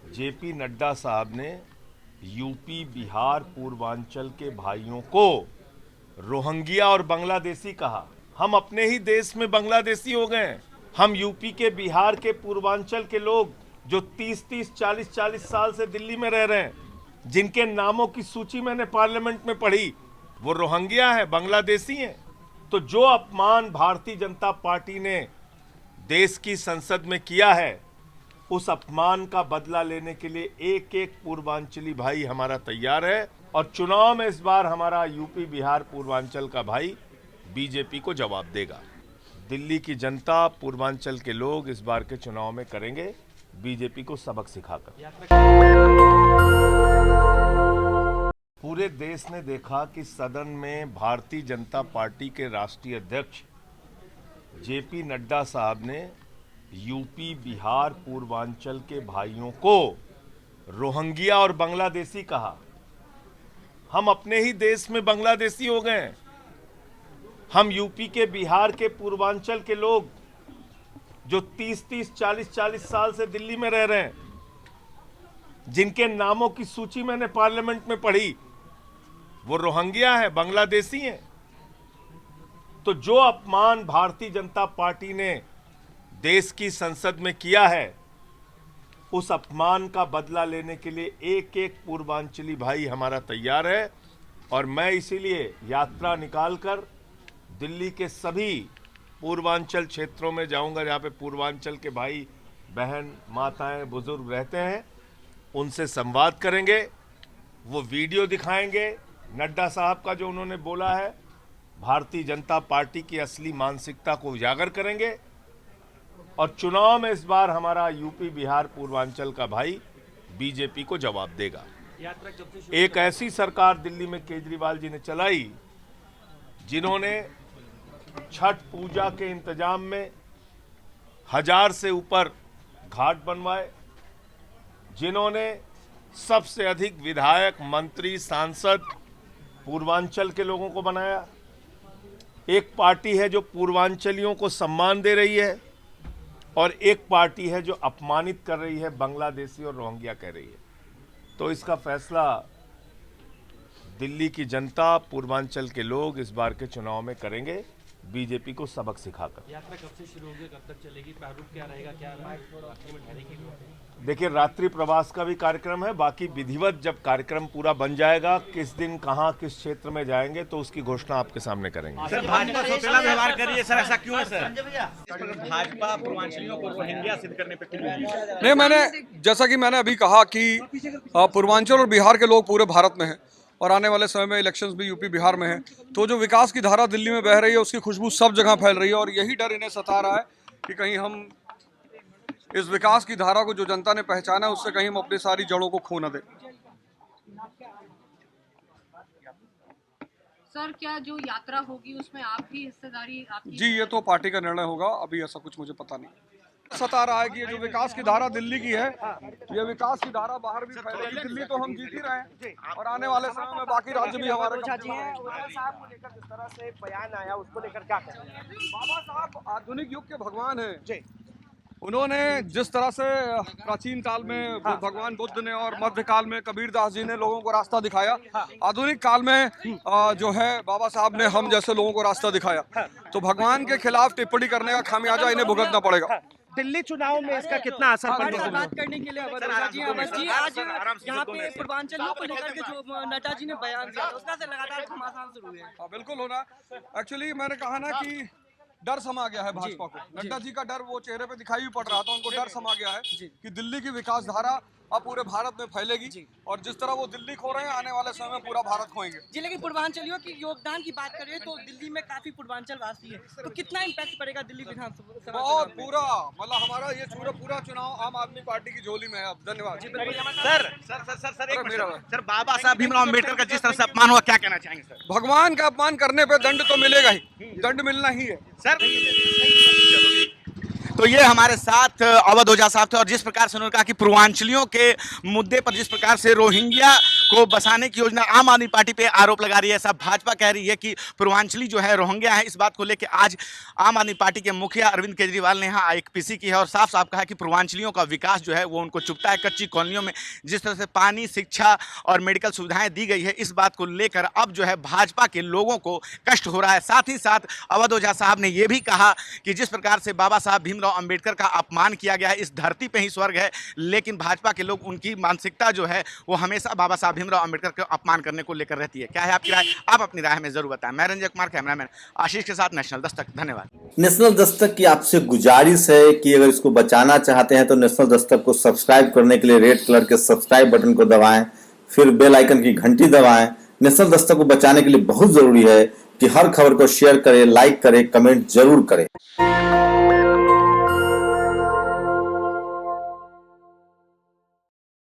JP Nadda साहब ने UP Bihar Purvanchal के भाइयों को रोहिंग्या और बांग्लादेशी कहा। हम अपने ही देश में बांग्लादेशी हो गए हैं। हम यूपी के बिहार के पूर्वांचल के लोग जो 30-30 40-40 साल से दिल्ली में रह रहे हैं, जिनके नामों की सूची मैंने पार्लियामेंट में पढ़ी, वो रोहिंग्या है, बांग्लादेशी हैं। तो जो अपमान भारतीय जनता पार्टी ने देश की संसद में किया है, उस अपमान का बदला लेने के लिए एक एक पूर्वांचली भाई हमारा तैयार है। और चुनाव में इस बार हमारा यूपी बिहार पूर्वांचल का भाई बीजेपी को जवाब देगा। दिल्ली की जनता, पूर्वांचल के लोग इस बार के चुनाव में करेंगे बीजेपी को सबक सिखाकर। पूरे देश ने देखा कि सदन में भारतीय जनता पार्टी के राष्ट्रीय अध्यक्ष जेपी नड्डा साहब ने यूपी बिहार पूर्वांचल के भाइयों को रोहिंग्या और बांग्लादेशी कहा। हम अपने ही देश में बांग्लादेशी हो गए हैं। हम यूपी के बिहार के पूर्वांचल के लोग जो 30-30 40-40 साल से दिल्ली में रह रहे हैं, जिनके नामों की सूची मैंने पार्लियामेंट में पढ़ी, वो रोहिंग्या है, बांग्लादेशी हैं। तो जो अपमान भारतीय जनता पार्टी ने देश की संसद में किया है, उस अपमान का बदला लेने के लिए एक एक पूर्वांचली भाई हमारा तैयार है। और मैं इसीलिए यात्रा निकालकर दिल्ली के सभी पूर्वांचल क्षेत्रों में जाऊंगा, जहां पे पूर्वांचल के भाई बहन माताएं बुजुर्ग रहते हैं। उनसे संवाद करेंगे, वो वीडियो दिखाएंगे नड्डा साहब का जो उन्होंने बोला है, भारतीय जनता पार्टी की असली मानसिकता को उजागर करेंगे। और चुनाव में इस बार हमारा यूपी बिहार पूर्वांचल का भाई बीजेपी को जवाब देगा। एक ऐसी सरकार दिल्ली में केजरीवाल जी ने चलाई, जिन्होंने छठ पूजा के इंतजाम में 1000 से ऊपर घाट बनवाए, जिन्होंने सबसे अधिक विधायक, मंत्री, सांसद पूर्वांचल के लोगों को बनाया। एक पार्टी है जो पूर्वांचलियों को सम्मान दे रही है, और एक पार्टी है जो अपमानित कर रही है, बांग्लादेशी और रोहिंग्या कह रही है। तो इसका फैसला दिल्ली की जनता, पूर्वांचल के लोग इस बार के चुनाव में करेंगे बीजेपी को सबक सिखाकर। यात्रा कब से शुरू होगी, कब तक चलेगी, प्रारूप क्या रहेगा, क्या रात्रि में ठहरेगी? देखिए, रात्रि प्रवास का भी कार्यक्रम है। बाकी विधिवत जब कार्यक्रम पूरा बन जाएगा, किस दिन कहां किस क्षेत्र में जाएंगे, तो उसकी घोषणा आपके सामने करेंगे। सर, भाजपा सौतेला व्यवहार कर रही है सर, ऐसा क्यों है सर? भाजपा पूर्वांचलियों को रोहिंग्या सिद्ध करने पर क्यों नहीं, जैसा कि मैंने अभी कहा कि पूर्वांचल और बिहार के लोग पूरे भारत में हैं, और आने वाले समय में इलेक्शंस भी यूपी बिहार में हैं। तो जो विकास की धारा दिल्ली में बह रही है, उसकी खुशबू सब जगह फैल रही है, और यही डर इन्हें सता रहा है कि कहीं हम इस विकास की धारा को जो जनता ने पहचाना है, उससे कहीं हम अपनी सारी जड़ों को खो न दें। सर, क्या जो यात्रा होगी उसमें आपकी हिस्सेदारी आपकी? जी, ये तो पार्टी का निर्णय होगा, अभी ऐसा कुछ मुझे पता नहीं। सता रहा है कि ये जो विकास की धारा दिल्ली की है, ये विकास की धारा बाहर भी फैलेगी। दिल्ली तो हम जीत ही रहे हैं, और आने वाले समय में बाकी राज्य भी हमारे साहब को लेकर जिस तरह से बयान आया, उसको लेकर क्या कहेंगे? बाबा साहब आधुनिक युग के भगवान हैं। उन्होंने जिस तरह से प्राचीन काल में भगवान बुद्ध ने और मध्य काल में कबीरदास जी ने लोगों को रास्ता दिखाया, आधुनिक काल में जो है बाबा साहब ने हम जैसे लोगों को रास्ता दिखाया। तो भगवान के खिलाफ टिप्पणी करने का खामियाजा इन्हें भुगतना पड़ेगा। दिल्ली चुनाव में इसका कितना असर पड़ेगा? बात करने के लिए जी आज यहाँ पे पूर्वांचलियों को लेकर के जो नड्डा जी ने बयान दिया, उसका से लगातार घमासान शुरू है। हाँ, बिल्कुल होना। एक्चुअली मैंने कहा ना कि डर समा गया है भाजपा को। नड्डा जी का डर वो चेहरे पे दिखाई भी पड़ रहा था, उनको डर समा गया है कि दिल्ली की विकास धारा अब पूरे भारत में फैलेगी, और जिस तरह वो दिल्ली खो रहे हैं, आने वाले समय में पूरा भारत खोएंगे। जी, लेकिन पूर्वांचलियों की योगदान की बात करें तो दिल्ली में काफी पूर्वांचल वासी है, तो कितना इम्पैक्ट पड़ेगा दिल्ली विधानसभा? बहुत पूरा, मतलब हमारा ये पूरा चुनाव आम आदमी पार्टी की झोली में है अब। धन्यवाद। सर, बाबा साहब भीमराव अम्बेडकर का जिस तरह से अपमान हुआ, क्या कहना चाहेंगे सर? भगवान का अपमान करने पे दंड तो मिलेगा ही, दंड मिलना ही है सर। तो ये हमारे साथ अवध ओझा साहब थे, और जिस प्रकार से उन्होंने कहा कि पूर्वांचलियों के मुद्दे पर जिस प्रकार से रोहिंग्या को बसाने की योजना आम आदमी पार्टी पे आरोप लगा रही है। ऐसा भाजपा कह रही है कि पूर्वांचली जो है रोहिंग्या है। इस बात को लेकर आज आम आदमी पार्टी के मुखिया अरविंद केजरीवाल ने यहाँ एक पीसी की है और साफ साफ कहा कि पूर्वांचलियों का विकास जो है वो उनको चुभता है। कच्ची कॉलोनियों में जिस तरह से पानी, शिक्षा और मेडिकल सुविधाएं दी गई है, इस बात को लेकर अब जो है भाजपा के लोगों को कष्ट हो रहा है। साथ ही साथ अवध ओझा साहब ने यह भी कहा कि जिस प्रकार से बाबा साहब भीमराव अंबेडकर का अपमान किया गया है, इस धरती पे ही स्वर्ग है, लेकिन भाजपा के लोग, उनकी मानसिकता जो है वो हमेशा बाबा साहब भीमराव अंबेडकर के अपमान करने को लेकर रहती है। क्या है आपकी राय? आप अपनी राय हमें जरूर बताएं। मैं रंजय कुमार, कैमरामैन आशीष के साथ, नेशनल दस्तक। धन्यवाद। नेशनल दस्तक की आपसे गुजारिश है कि अगर इसको बचाना चाहते हैं तो नेशनल दस्तक को सब्सक्राइब करने के लिए रेड कलर के सब्सक्राइब बटन को दबाएं, फिर बेल आइकन की घंटी दबाएं। नेशनल दस्तक को बचाने के लिए बहुत जरूरी है कि हर खबर को शेयर करें, लाइक करें, कमेंट जरूर करें।